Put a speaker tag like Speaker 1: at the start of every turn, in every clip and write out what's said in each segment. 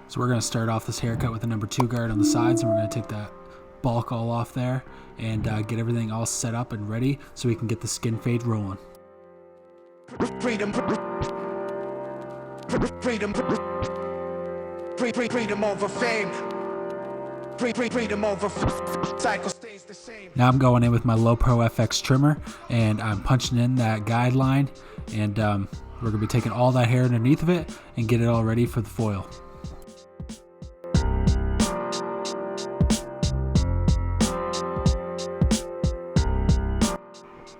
Speaker 1: So we're going to start off this haircut with the number 2 guard on the sides, and we're going to take that bulk all off there and get everything all set up and ready so we can get the skin fade rolling.
Speaker 2: Freedom over fame. Freedom over cycle stays the same.
Speaker 1: Now I'm going in with my LoPro FX trimmer, and I'm punching in that guideline, and we're going to be taking all that hair underneath of it and get it all ready for the foil.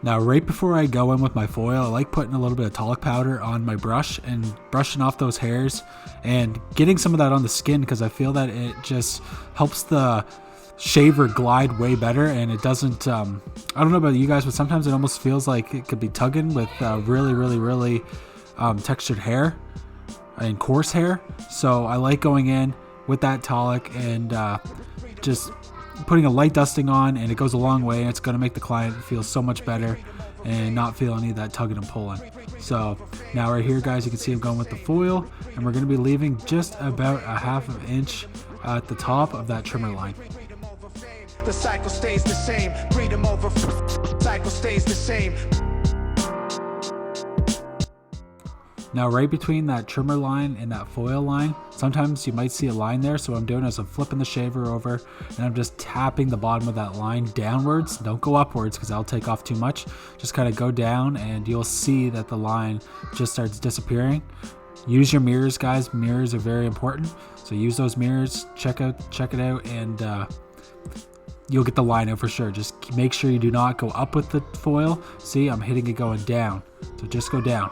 Speaker 1: Now right before I go in with my foil, I like putting a little bit of talc powder on my brush and brushing off those hairs and getting some of that on the skin, because I feel that it just helps the shaver glide way better, and it doesn't, I don't know about you guys, but sometimes it almost feels like it could be tugging with really textured hair and coarse hair. So I like going in with that talc and just putting a light dusting on, and it goes a long way, and it's going to make the client feel so much better and not feel any of that tugging and pulling. So now right here, guys, you can see I'm going with the foil, and we're going to be leaving just about a ½ inch at the top of that trimmer line.
Speaker 2: The cycle stays the same. Freedom over cycle stays the same.
Speaker 1: Now right between that trimmer line and that foil line, sometimes you might see a line there, so what I'm doing is I'm flipping the shaver over and I'm just tapping the bottom of that line downwards. Don't go upwards because that'll take off too much. Just kind of go down and you'll see that the line just starts disappearing. Use your mirrors, guys. Mirrors are very important, so use those mirrors, check it out, and you'll get the line out for sure. Just make sure you do not go up with the foil. See, I'm hitting it going down, so just go down.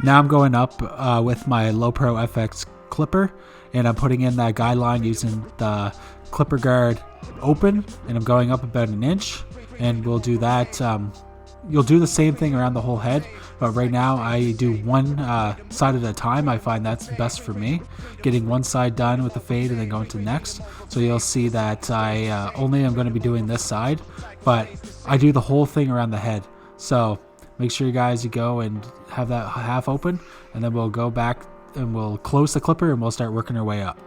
Speaker 1: Now I'm going up with my LoPro FX clipper, and I'm putting in that guideline using the clipper guard open, and I'm going up about 1 inch, and we'll do that. You'll do the same thing around the whole head, but right now I do one side at a time. I find that's best for me, getting one side done with the fade and then going to the next. So you'll see that I only am going to be doing this side, but I do the whole thing around the head. So make sure you guys, you go and have that half open, and then we'll go back and we'll close the clipper and we'll start working our way up.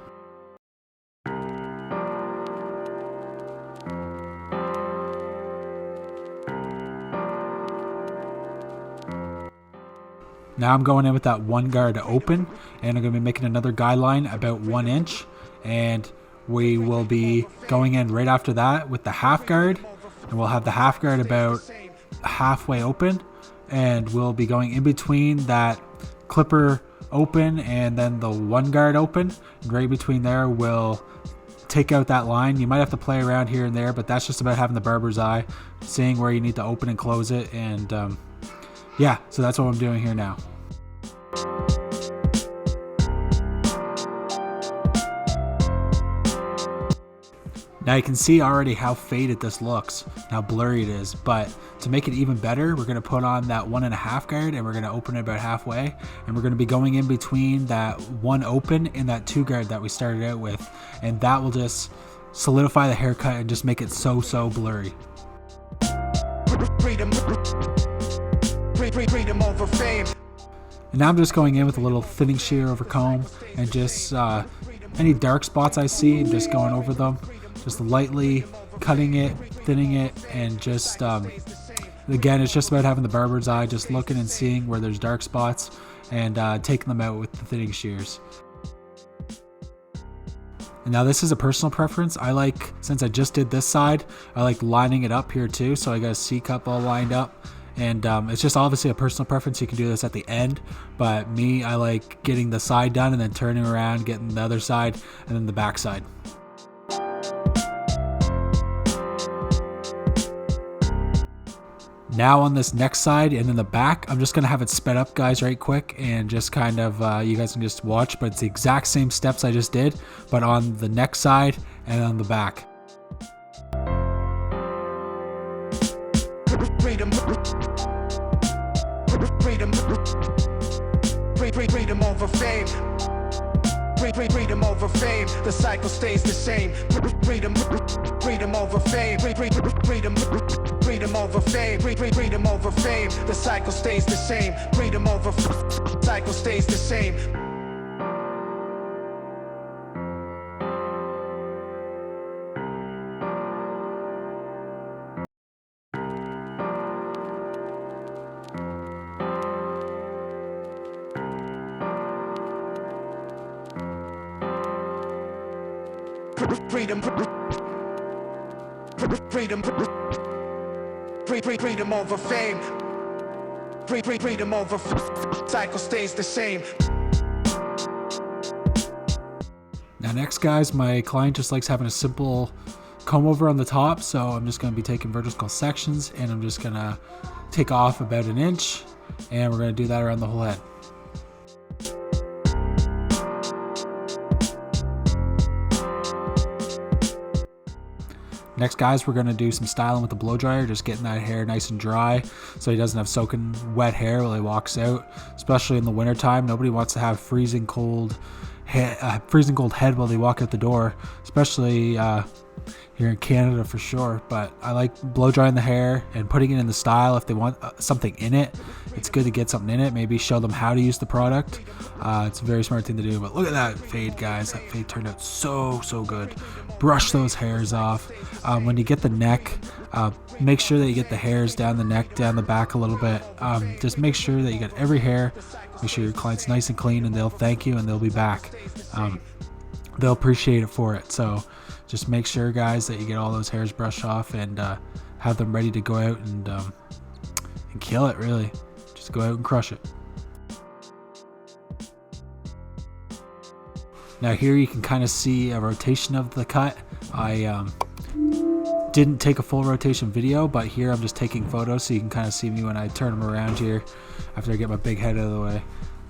Speaker 1: Now I'm going in with that 1 guard open, and I'm going to be making another guideline about 1 inch, and we will be going in right after that with the half guard, and we'll have the half guard about halfway open, and we'll be going in between that clipper open and then the 1 guard open, and right between there we'll take out that line. You might have to play around here and there, but that's just about having the barber's eye, seeing where you need to open and close it, and yeah, so that's what I'm doing here now. Now you can see already how faded this looks, how blurry it is, but to make it even better, we're going to put on that 1.5 guard, and we're going to open it about halfway, and we're going to be going in between that 1 open and that 2 guard that we started out with, and that will just solidify the haircut and just make it so blurry.
Speaker 2: Freedom over fame.
Speaker 1: And now I'm just going in with a little thinning shear over comb, and just any dark spots I see, just going over them, just lightly cutting it, thinning it, and just again, it's just about having the barber's eye, just looking and seeing where there's dark spots and taking them out with the thinning shears. And now this is a personal preference. I like, since I just did this side, I like lining it up here too, so I got a C cup all lined up. And it's just obviously a personal preference. You can do this at the end, but me, I like getting the side done and then turning around, getting the other side, and then the back side. Now on this next side and in the back, I'm just going to have it sped up, guys, right quick, and just kind of, you guys can just watch, but it's the exact same steps I just did, but on the next side and on the back.
Speaker 2: Freedom over fame. Freedom over fame. The cycle stays the same. Freedom over fame. Freedom freedom over fame, freedom over fame. The cycle stays the same. Freedom over cycle stays the same. Freedom, freedom, freedom over fame, freedom over cycle stays the same.
Speaker 1: Now next, guys, my client just likes having a simple comb over on the top, so I'm just going to be taking vertical sections, and I'm just going to take off about an inch, and we're going to do that around the whole head. Next, guys, we're going to do some styling with the blow dryer, just getting that hair nice and dry so he doesn't have soaking wet hair while he walks out, especially in the winter time. Nobody wants to have freezing cold head while they walk out the door, especially here in Canada for sure. But I like blow drying the hair and putting it in the style. If they want something in it, it's good to get something in it. Maybe show them how to use the product. It's a very smart thing to do. But look at that fade, guys. That fade turned out so good. Brush those hairs off. When you get the neck, make sure that you get the hairs down the neck, down the back a little bit. Just make sure that you get every hair. Make sure your client's nice and clean, and they'll thank you and they'll be back. They'll appreciate it for it. So just make sure, guys, that you get all those hairs brushed off and have them ready to go out and kill it, really. Just go out and crush it. Now here you can kind of see a rotation of the cut. I didn't take a full rotation video, but here I'm just taking photos so you can kind of see me when I turn them around here after I get my big head out of the way.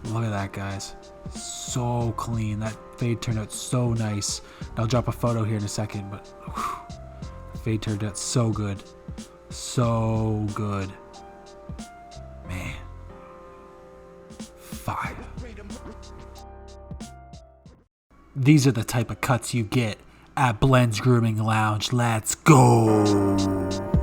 Speaker 1: Look at that, guys. So clean. That fade turned out so nice. I'll drop a photo here in a second, but whew, the fade turned out so good. So good. Man. Fire. These are the type of cuts you get at Blend's Grooming Lounge. Let's go.